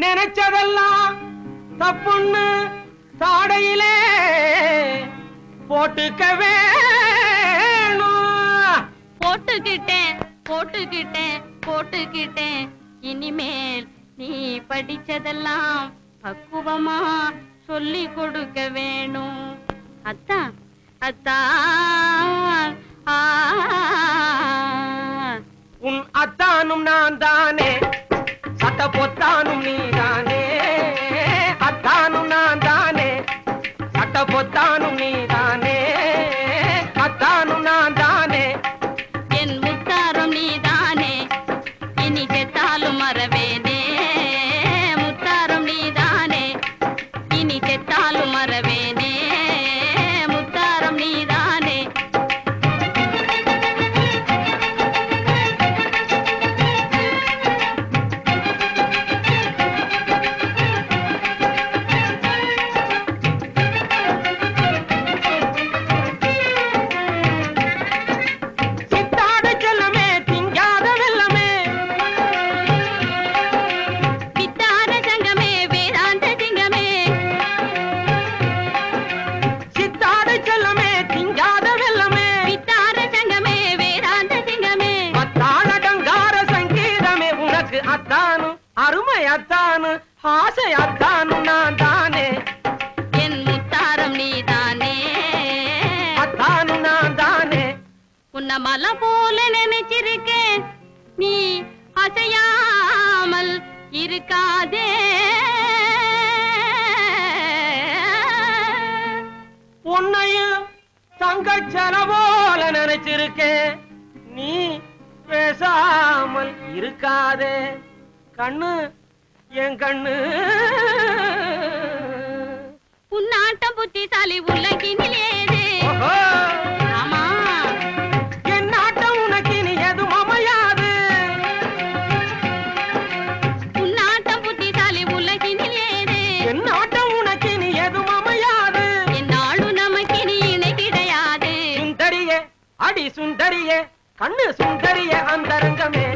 நினைச்சதெல்லாம் தப்புன்னு தாடையிலே போட்டுக்க வேணும். போட்டுக்கிட்டேன் போட்டுக்கிட்டேன் போட்டுக்கிட்டேன். இனிமேல் நீ படிச்சதெல்லாம் பக்குவமா சொல்லி கொடுக்க வேணும். அத்தான் அத்தான் உன் அத்தானும் நான் தானே, சட்ட பொத்தானும் நீதானே. அத்தானும் நான் தானே, சட்ட பொத்தானும் நீதானே. அத்தானும் நான் தானே, என் முத்தாரம் நீதானே. இனி செத்தாலும் மறவேனே. முத்தாரம் நீதானே, இனி செத்தாலும் மறவேனே. முத்தாரம் நீதானே. அத்தானு அருமை அத்தானு ஆசை அத்தானு நான் தானே. என் முத்தாரம் நீதானே. அத்தானு நான் தானே. உன்ன மலை போல நினைச்சிருக்கேன், நீ அசையாமல் இருக்காதே. உன்னையும் தங்கச்சன போல நினைச்சிருக்கேன், நீ பேசாமல் இருக்காதே. கண்ணு என் கண்ணு உன்னாட்டம் புத்திசாலி உலகினில் ஏது. ஆமா, என் நாட்டம் உனக்கு நீ எதுவும் அமையாது. உன்னாட்டம் புத்திசாலி உலகினில் ஏது. என் நாட்டம் உனக்கு நீ எதுவும் அமையாது. என்னாலும் நமக்கு நீ இணை கிடையாது. சுந்தரியே அடி சுந்தரியே, கண்ணு சுந்தரிய அந்தரங்கமே.